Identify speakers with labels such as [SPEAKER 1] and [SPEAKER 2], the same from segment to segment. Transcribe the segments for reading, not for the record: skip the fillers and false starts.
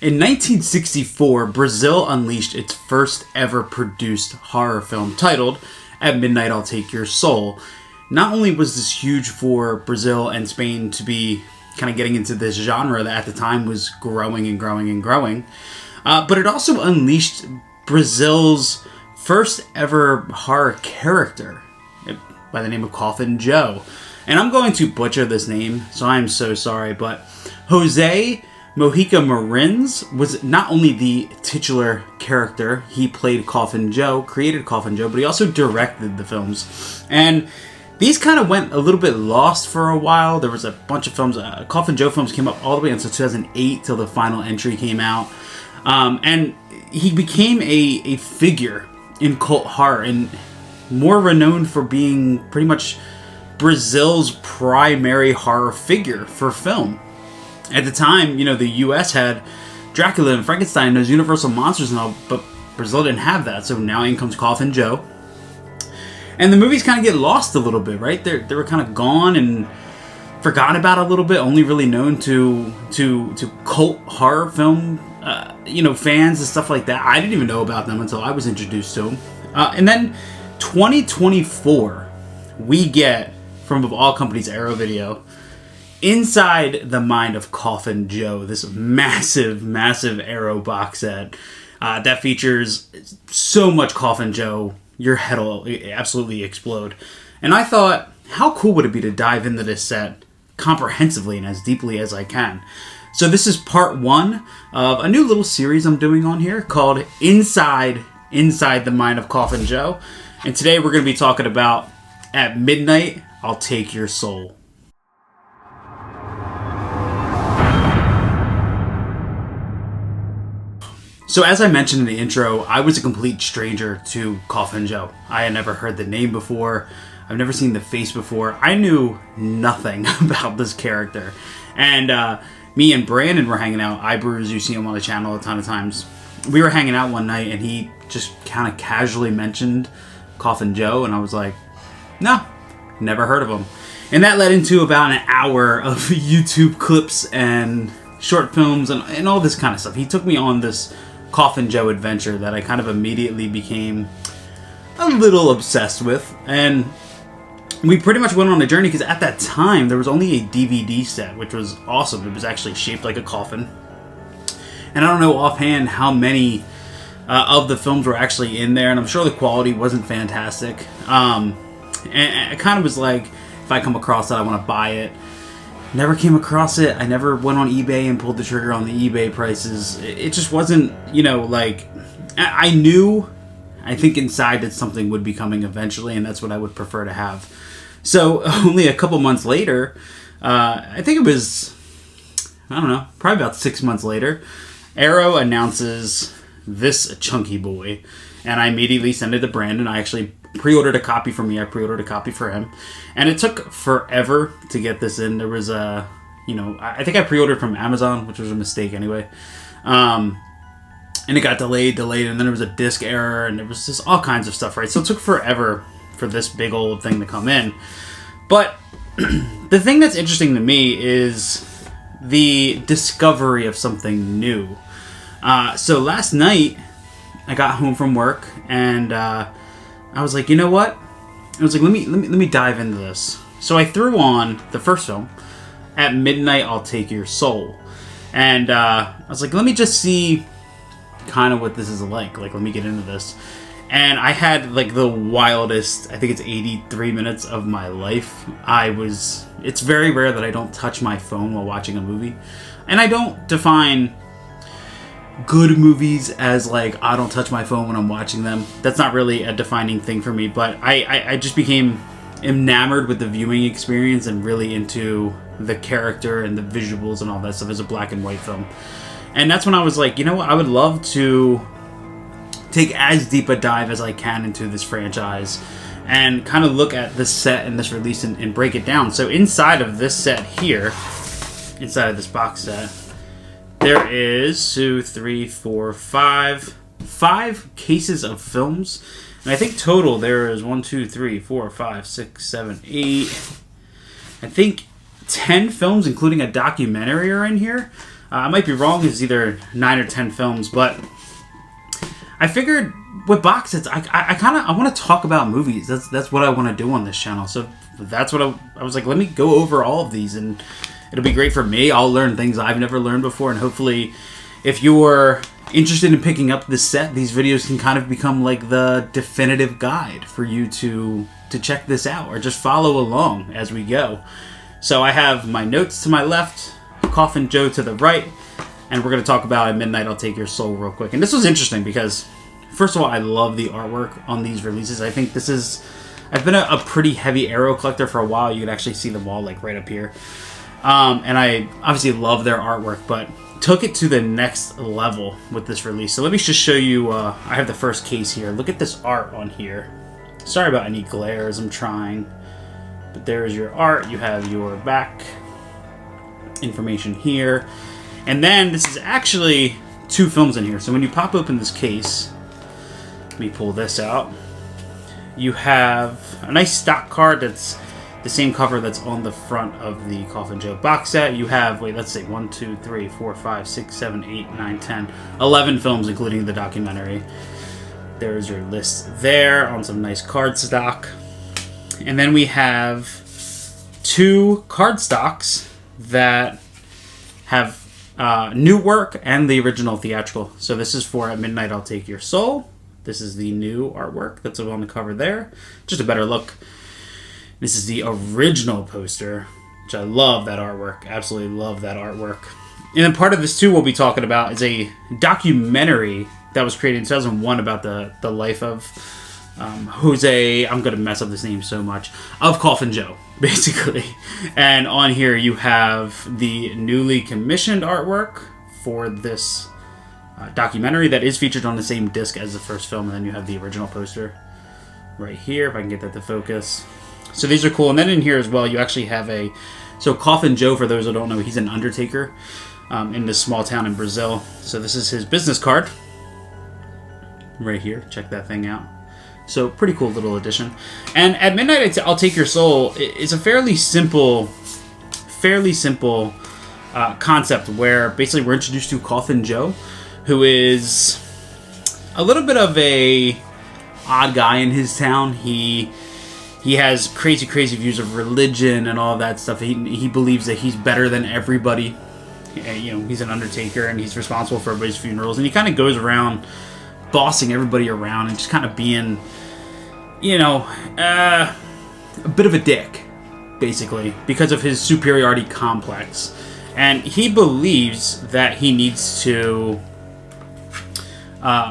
[SPEAKER 1] In 1964, Brazil unleashed its first ever produced horror film titled At Midnight I'll Take Your Soul. Not only was this huge for Brazil and Spain to be kind of getting into this genre that at the time was growing and growing and growing, but it also unleashed Brazil's first ever horror character by the name of Coffin Joe. And I'm going to butcher this name, so I'm so sorry, but Jose Mojica Marins was not only the titular character, he played Coffin Joe, created Coffin Joe, but he also directed the films. And these kind of went a little bit lost for a while. There was a bunch of films, Coffin Joe films came up all the way until 2008, till the final entry came out. And he became a figure in cult horror, and more renowned for being pretty much Brazil's primary horror figure for film. At the time, you know, the U.S. had Dracula and Frankenstein and those Universal monsters and all, but Brazil didn't have that. So now in comes Coffin Joe. And the movies kind of get lost a little bit, right? They were kind of gone and forgotten about a little bit, only really known to cult horror film, fans and stuff like that. I didn't even know about them until I was introduced to them. And then 2024, we get, from of all companies, Arrow Video, Inside the Mind of Coffin Joe, this massive, massive Arrow box set that features so much Coffin Joe, your head will absolutely explode. And I thought, how cool would it be to dive into this set comprehensively and as deeply as I can? So this is part one of a new little series I'm doing on here called Inside the Mind of Coffin Joe. And today we're going to be talking about At Midnight I'll Take Your Soul. So as I mentioned in the intro, I was a complete stranger to Coffin Joe. I had never heard the name before. I've never seen the face before. I knew nothing about this character. And me and Brandon were hanging out. Ibrews, you see him on the channel a ton of times. We were hanging out one night and he just kind of casually mentioned Coffin Joe. And I was like, no, never heard of him. And that led into about an hour of YouTube clips and short films and all this kind of stuff. He took me on this Coffin Joe adventure that I kind of immediately became a little obsessed with. And we pretty much went on a journey because at that time there was only a DVD set, which was awesome. It was actually shaped like a coffin. And I don't know offhand how many of the films were actually in there, and I'm sure the quality wasn't fantastic. And it kind of was like, if I come across it, I want to buy it. Never came across it. I never went on eBay and pulled the trigger on the eBay prices. It just wasn't, I knew, I think inside that something would be coming eventually, and that's what I would prefer to have. So only a couple months later, I think it was, probably about 6 months later, Arrow announces this chunky boy, and I immediately send it to Brandon. I actually pre-ordered a copy for me. I pre-ordered a copy for him. And it took forever to get this in. There was I think I pre-ordered from Amazon, which was a mistake anyway. And it got delayed, and then there was a disc error, and there was just all kinds of stuff, right? So it took forever for this big old thing to come in. But the thing that's interesting to me is the discovery of something new. So last night, I got home from work, and I was like, you know what? I was like, let me dive into this. So I threw on the first film, At Midnight I'll Take Your Soul. And I was like, let me just see kind of what this is like. Like, let me get into this. And I had like the wildest, I think it's 83 minutes of my life. It's very rare that I don't touch my phone while watching a movie. And I don't define good movies as like, I don't touch my phone when I'm watching them. That's not really a defining thing for me, but I just became enamored with the viewing experience and really into the character and the visuals and all that stuff as a black and white film. And that's when I was like, you know what, I would love to take as deep a dive as I can into this franchise and kind of look at this set and this release and break it down. So inside of this set here, inside of this box set, there is 2, 3, 4, 5 cases of films. And I think total there is 1, 2, 3, 4, 5, 6, 7, 8. I think 10 films, including a documentary, are in here. I might be wrong. It's either 9 or 10 films, but I figured with box sets, I want to talk about movies. That's what I want to do on this channel. So that's what I was like, let me go over all of these, and it'll be great for me. I'll learn things I've never learned before, and hopefully if you're interested in picking up this set, these videos can kind of become like the definitive guide for you to check this out, or just follow along as we go. So I have my notes to my left, Coffin Joe to the right, and we're going to talk about At Midnight I'll Take Your Soul real quick. And this was interesting because, first of all, I love the artwork on these releases. I think this is... I've been a pretty heavy Arrow collector for a while. You can actually see them all like right up here. And I obviously love their artwork, but took it to the next level with this release. So let me just show you, I have the first case here. Look at this art on here. Sorry about any glare as I'm trying. But there's your art. You have your back information here. And then this is actually 2 films in here. So when you pop open this case, let me pull this out. You have a nice stock card that's the same cover that's on the front of the Coffin Joe box set. You have, wait, let's see, 1, 2, 3, 4, 5, 6, 7, 8, 9, 10, 11 films, including the documentary. There's your list there on some nice card stock. And then we have 2 card stocks that have new work and the original theatrical. So this is for At Midnight I'll Take Your Soul. This is the new artwork that's on the cover there. Just a better look. This is the original poster, which I love that artwork. Absolutely love that artwork. And then part of this, too, we'll be talking about is a documentary that was created in 2001 about the life of Jose, I'm going to mess up this name so much, of Coffin Joe, basically. And on here you have the newly commissioned artwork for this documentary that is featured on the same disc as the first film, and then you have the original poster right here, if I can get that to focus. So these are cool. And then in here as well, you actually have so Coffin Joe, for those who don't know, he's an undertaker in this small town in Brazil. So this is his business card right here. Check that thing out. So pretty cool little addition. And At Midnight I'll Take Your Soul is a fairly simple concept where basically we're introduced to Coffin Joe, who is a little bit of a odd guy in his town. He has crazy views of religion and all that stuff. He believes that he's better than everybody. You know, he's an undertaker and he's responsible for everybody's funerals. And he kind of goes around bossing everybody around and just kind of being, you know, a bit of a dick, basically, because of his superiority complex. And he believes that he needs to,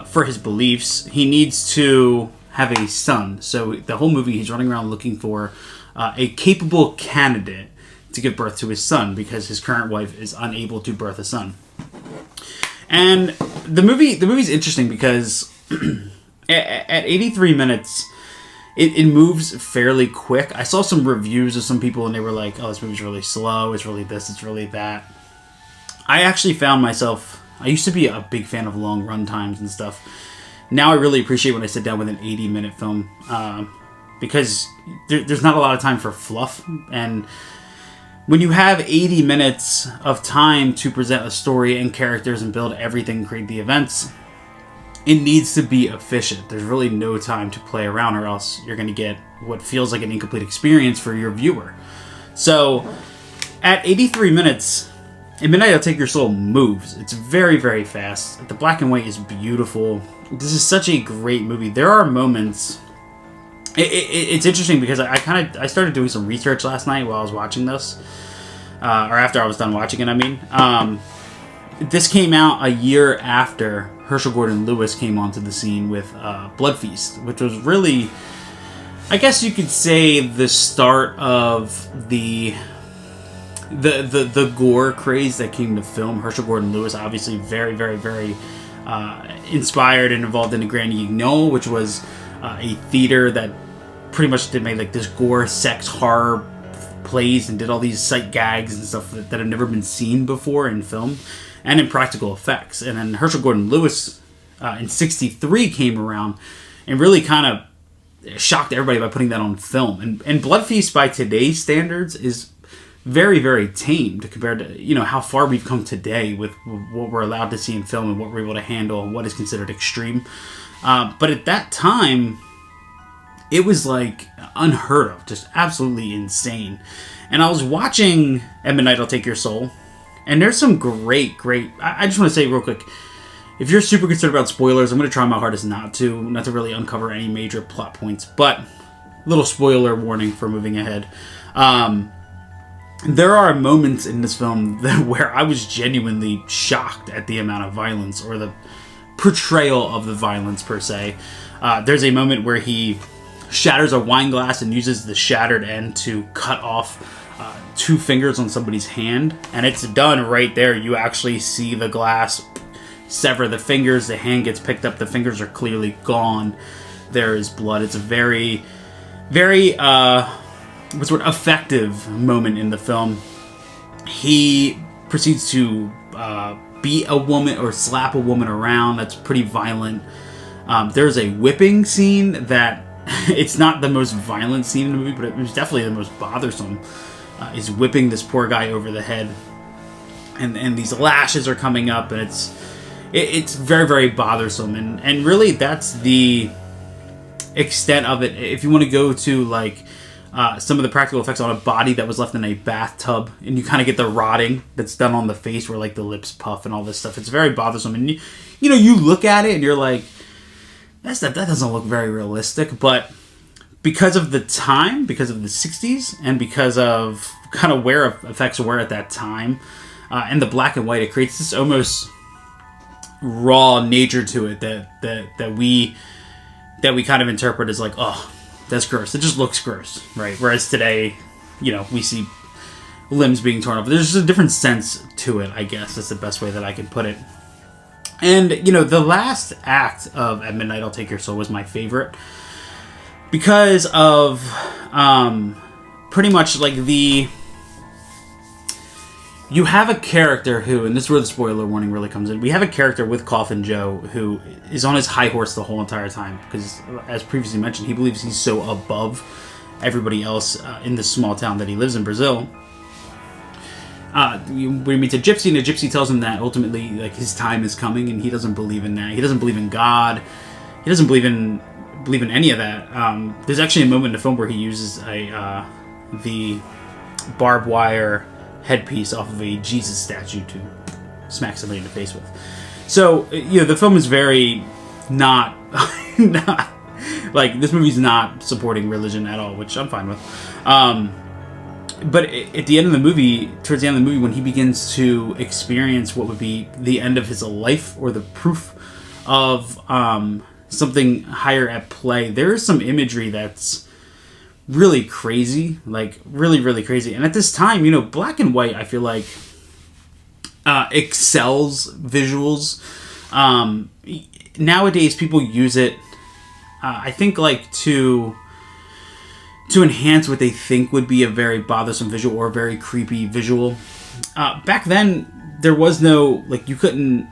[SPEAKER 1] for his beliefs, he needs to have a son. So the whole movie he's running around looking for a capable candidate to give birth to his son because his current wife is unable to birth a son. And the movie's interesting because at 83 minutes it moves fairly quick. I saw some reviews of some people and they were like, oh, this movie's really slow, it's really this, it's really that. I actually found myself, I used to be a big fan of long run times and stuff. Now I really appreciate when I sit down with an 80-minute film because there's not a lot of time for fluff. And when you have 80 minutes of time to present a story and characters and build everything and create the events, it needs to be efficient. There's really no time to play around or else you're going to get what feels like an incomplete experience for your viewer. So at 83 minutes, At Midnight I'll Take Your Soul moves. It's very fast. The black and white is beautiful. This is such a great movie. There are moments... It's interesting because I started doing some research last night while I was watching this. Or after I was done watching it, I mean. This came out a year after Herschel Gordon Lewis came onto the scene with Blood Feast, which was really, I guess you could say, the start of the gore craze that came to film. Herschel Gordon Lewis, obviously very inspired and involved in the Grand Guignol, which was a theater that pretty much did make like this gore, sex, horror plays and did all these sight gags and stuff that have never been seen before in film and in practical effects. And then Herschel Gordon Lewis in '63 came around and really kind of shocked everybody by putting that on film. And Blood Feast, by today's standards, is very, very tamed compared to, you know, how far we've come today with what we're allowed to see in film and what we're able to handle and what is considered extreme. But at that time, it was like unheard of, just absolutely insane. And I was watching At Midnight I'll Take Your Soul, and there's some great, I just want to say real quick, if you're super concerned about spoilers, I'm going to try my hardest not to really uncover any major plot points, but little spoiler warning for moving ahead. There are moments in this film where I was genuinely shocked at the amount of violence, or the portrayal of the violence per se. There's a moment where he shatters a wine glass and uses the shattered end to cut off 2 fingers on somebody's hand, and it's done right there. You actually see the glass sever the fingers, the hand gets picked up, the fingers are clearly gone, there is blood. It's a very, very effective moment in the film. He proceeds to beat a woman or slap a woman around. That's pretty violent. There's a whipping scene that it's not the most violent scene in the movie, but it was definitely the most bothersome. Is whipping this poor guy over the head, and these lashes are coming up, and it's very, very bothersome, and really that's the extent of it. If you want to go to like some of the practical effects on a body that was left in a bathtub, and you kind of get the rotting that's done on the face where like the lips puff and all this stuff, it's very bothersome. And you know, you look at it and you're like, that doesn't look very realistic, but because of the time, because of the 60s, and because of kind of where effects were at that time, and the black and white, it creates this almost raw nature to it that we kind of interpret as like, oh, that's gross. It just looks gross, right? Whereas today, you know, we see limbs being torn off. There's just a different sense to it, I guess. That's the best way that I can put it. And, you know, the last act of At Midnight I'll Take Your Soul was my favorite, because of pretty much like you have a character who, and this is where the spoiler warning really comes in, we have a character with Coffin Joe who is on his high horse the whole entire time, because as previously mentioned, he believes he's so above everybody else in this small town that he lives in Brazil. We meet a gypsy, and the gypsy tells him that ultimately like his time is coming, and he doesn't believe in that. He doesn't believe in God. He doesn't believe in any of that. There's actually a moment in the film where he uses the barbed wire headpiece off of a Jesus statue to smack somebody in the face with. So, you know, the film is very not like, this movie's not supporting religion at all, which I'm fine with. But at the end of the movie, towards the end of the movie, when he begins to experience what would be the end of his life, or the proof of something higher at play, there is some imagery that's really crazy, like really, really crazy. And at this time, you know, black and white, I feel like excels visuals. Nowadays, people use it, I think, like to enhance what they think would be a very bothersome visual or a very creepy visual. Back then, there was no, like, you couldn't,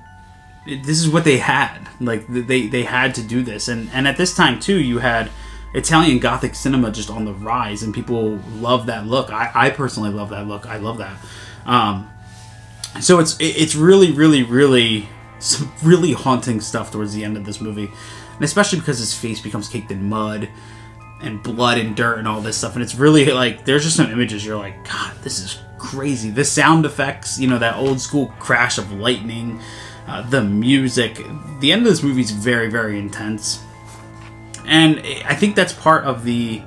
[SPEAKER 1] this is what they had. Like, they had to do this. And at this time, too, you had Italian Gothic cinema just on the rise, and people love that look. I personally love that look. I love that. So it's really, really, really, some really haunting stuff towards the end of this movie. And especially because his face becomes caked in mud and blood and dirt and all this stuff. And it's really, like, there's just some images you're like, God, this is crazy. The sound effects, you know, that old school crash of lightning, the music. The end of this movie is very, very intense. And I think that's part of the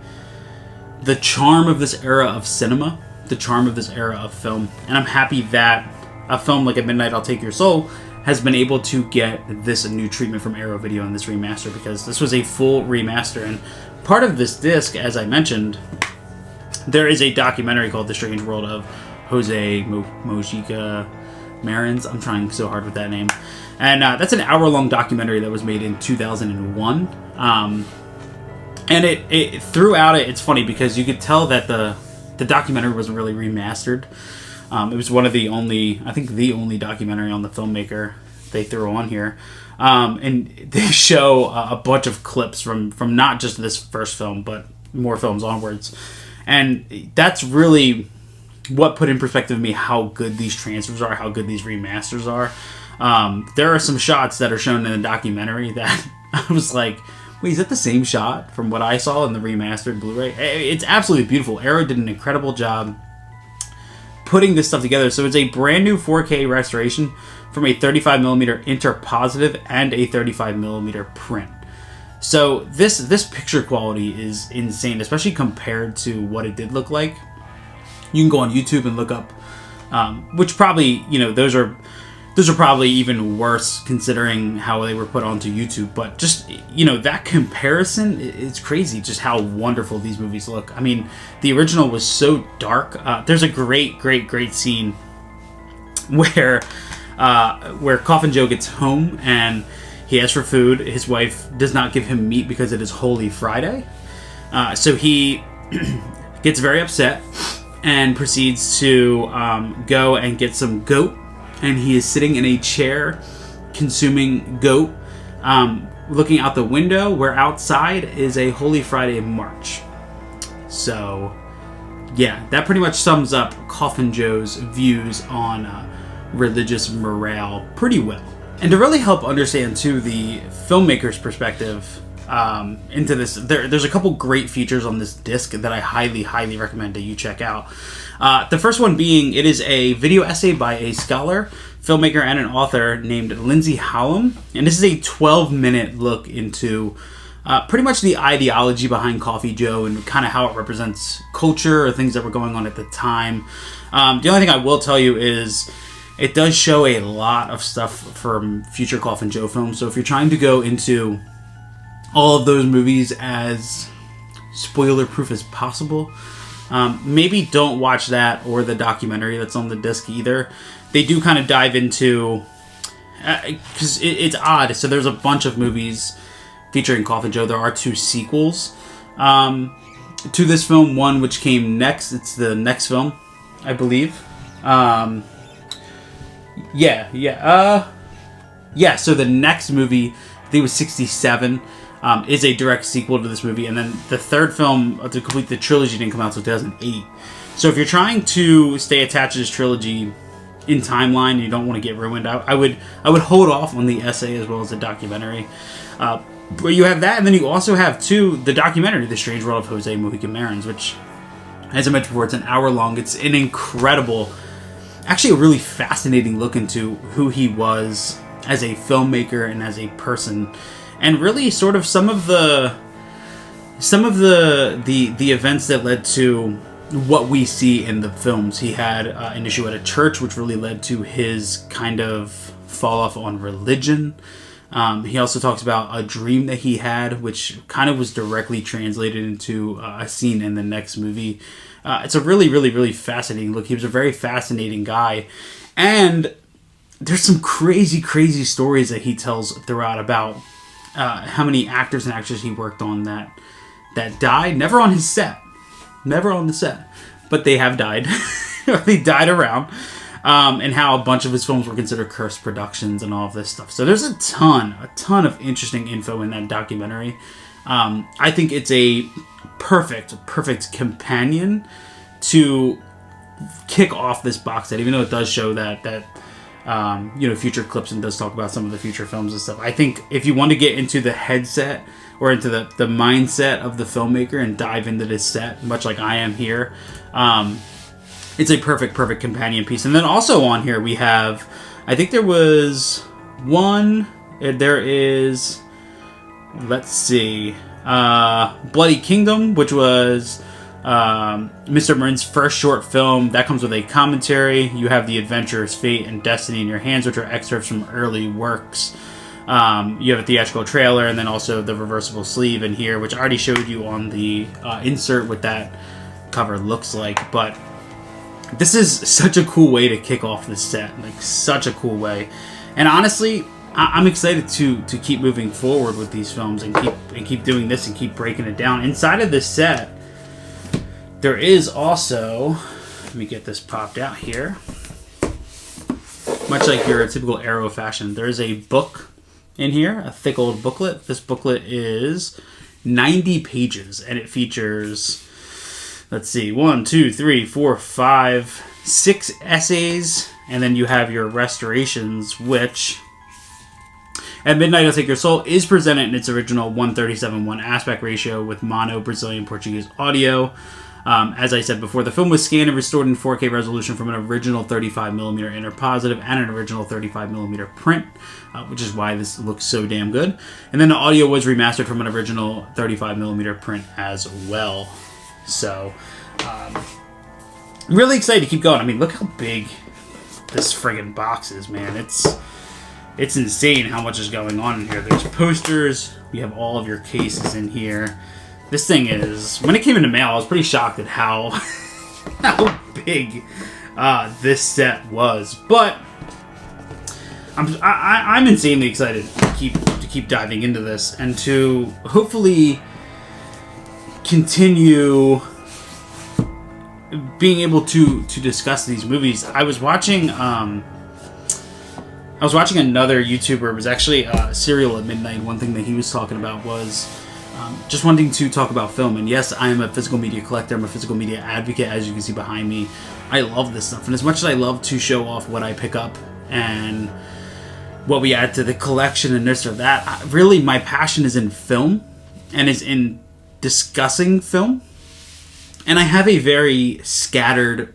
[SPEAKER 1] charm of this era of cinema, the charm of this era of film. And I'm happy that a film like At Midnight I'll Take Your Soul has been able to get this new treatment from Arrow Video in this remaster, because this was a full remaster. And part of this disc, as I mentioned, there is a documentary called The Strange World of Jose Mojica Marins. I'm trying so hard with that name. And that's an hour-long documentary that was made in 2001. And it throughout it, it's funny because you could tell that the documentary wasn't really remastered. It was one of the only, I think the only documentary on the filmmaker they threw on here. And they show a bunch of clips from not just this first film, but more films onwards. And that's really what put in perspective to me how good these transfers are, how good these remasters are. There are some shots that are shown in the documentary that I was like, wait, is that the same shot from what I saw in the remastered Blu-ray? It's absolutely beautiful. Arrow did an incredible job putting this stuff together. So it's a brand new 4K restoration from a 35mm interpositive and a 35mm print. So this picture quality is insane, especially compared to what it did look like. You can go on YouTube and look up, which probably, those are probably even worse considering how they were put onto YouTube. But just, that comparison, it's crazy just how wonderful these movies look. I mean, the original was so dark. There's a great scene where Coffin Joe gets home and he asks for food. His wife does not give him meat because it is Holy Friday. So he gets very upset and proceeds to go and get some goat. And he is sitting in a chair consuming goat, looking out the window where outside is a Holy Friday march. So, yeah, that pretty much sums up Coffin Joe's views on religious morale pretty well. And to really help understand, too, the filmmaker's perspective into this, there's a couple great features on this disc that I highly recommend that you check out. The first one being, it is a video essay by a scholar, filmmaker, and an author named Lindsay Hallam. And this is a 12-minute look into pretty much the ideology behind Coffee Joe and kind of how it represents culture or things that were going on at the time. The only thing I will tell you is it does show a lot of stuff from future Coffin Joe films. So if you're trying to go into all of those movies as spoiler-proof as possible, maybe don't watch that or the documentary that's on the disc either. They do kind of dive into... because it's odd. So there's a bunch of movies featuring Coffin Joe. There are 2 sequels to this film. One which came next. It's the next film, I believe. So the next movie, I think it was 67, is a direct sequel to this movie. And then the third film to complete the trilogy didn't come out until 2008. So if you're trying to stay attached to this trilogy in timeline and you don't want to get ruined, I would hold off on the essay as well as the documentary. But you have that, and then you also have, too, the documentary, The Strange World of Jose Mojica Marins, which, as I mentioned before, it's an hour long. It's an incredible... actually a really fascinating look into who he was as a filmmaker and as a person, and really sort of some of the events that led to what we see in the films. He had an issue at a church, which really led to his kind of fall off on religion. He also talks about a dream that he had, which kind of was directly translated into a scene in the next movie. It's a really fascinating look. He was a very fascinating guy. And there's some crazy stories that he tells throughout about how many actors and actresses he worked on that died. Never on his set. Never on the set. But they have died. Or they died around. And how a bunch of his films were considered cursed productions and all of this stuff. So there's a ton of interesting info in that documentary. I think it's a perfect companion to kick off this box set, even though it does show that future clips and does talk about some of the future films and stuff. I think if you want to get into the headset or into the mindset of the filmmaker and dive into this set, much like I am here, it's a perfect companion piece. And then also on here we have, I think there is, let's see, Bloody Kingdom, which was Mr. Marin's first short film. That comes with a commentary. You have The Adventurer's Fate and Destiny in Your Hands, which are excerpts from early works. You have a theatrical trailer, and then also the reversible sleeve in here, which I already showed you on the insert what that cover looks like. But this is such a cool way to kick off this set, like such a cool way. And honestly, I'm excited to keep moving forward with these films and keep doing this and keep breaking it down. Inside of this set, there is also, let me get this popped out here. Much like your typical Arrow fashion, there is a book in here, a thick old booklet. This booklet is 90 pages, and it features let's see, 1, 2, 3, 4, 5, 6 essays, and then you have your restorations, which At Midnight I'll Take Your Soul is presented in its original 1:37:1 aspect ratio with mono Brazilian Portuguese audio. As I said before, the film was scanned and restored in 4K resolution from an original 35mm interpositive and an original 35mm print, which is why this looks so damn good. And then the audio was remastered from an original 35mm print as well. So, I'm really excited to keep going. I mean, look how big this friggin' box is, man. It's insane how much is going on in here. There's posters. We have all of your cases in here. This thing is, when it came in the mail, I was pretty shocked at how big this set was. But I'm insanely excited to keep diving into this and to hopefully continue being able to discuss these movies. I was watching another YouTuber. It was actually Serial at Midnight. One thing that he was talking about was just wanting to talk about film. And yes, I am a physical media collector. I'm a physical media advocate, as you can see behind me. I love this stuff. And as much as I love to show off what I pick up and what we add to the collection and this or that, really my passion is in film and is in discussing film. And I have a very scattered,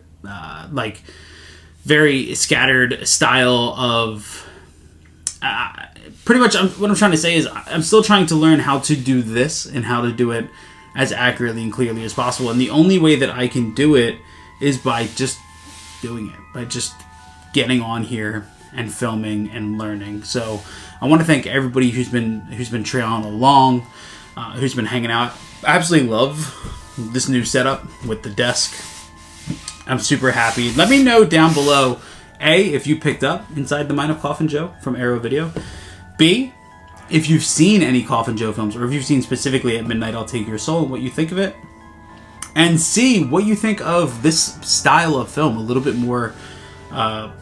[SPEAKER 1] style of... pretty much what I'm trying to say is I'm still trying to learn how to do this and how to do it as accurately and clearly as possible. And the only way that I can do it is by just doing it, by just getting on here and filming and learning. So I want to thank everybody who's been trailing along, who's been hanging out. I absolutely love this new setup with the desk. I'm super happy. Let me know down below, A, if you picked up Inside the Mind of Coffin Joe from Arrow Video. B, if you've seen any Coffin Joe films, or if you've seen specifically At Midnight I'll Take Your Soul, what you think of it. And C, what you think of this style of film, a little bit more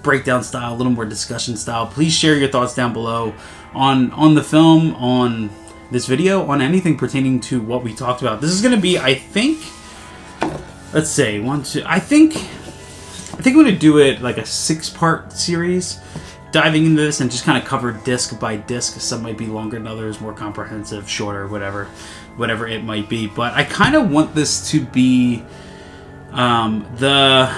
[SPEAKER 1] breakdown style, a little more discussion style. Please share your thoughts down below on the film, on this video, on anything pertaining to what we talked about. This is going to be, I think, let's say, I think I'm going to do it like a 6-part series, diving into this and just kind of cover disc by disc. Some might be longer than others, more comprehensive, shorter, whatever it might be. But I kind of want this to be the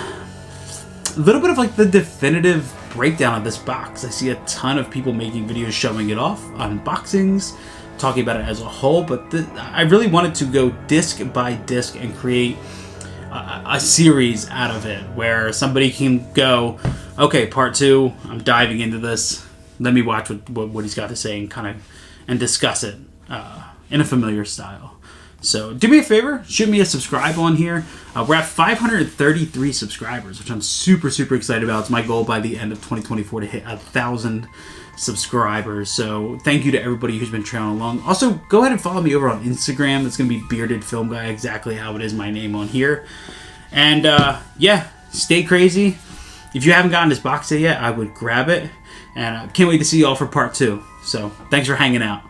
[SPEAKER 1] little bit of like the definitive breakdown of this box. I see a ton of people making videos showing it off, unboxings, talking about it as a whole, but I really wanted to go disc by disc and create a series out of it where somebody can go, okay, part 2, I'm diving into this, let me watch what he's got to say and discuss it in a familiar style. So do me a favor, shoot me a subscribe on here. We're at 533 subscribers, which I'm super excited about. It's my goal by the end of 2024 to hit 1,000 subscribers. So thank you to everybody who's been trailing along. Also, go ahead and follow me over on Instagram. It's going to be Beardedfilmguy, exactly how it is my name on here. And yeah, stay crazy. If you haven't gotten this box set yet, I would grab it. And can't wait to see you all for part 2. So thanks for hanging out.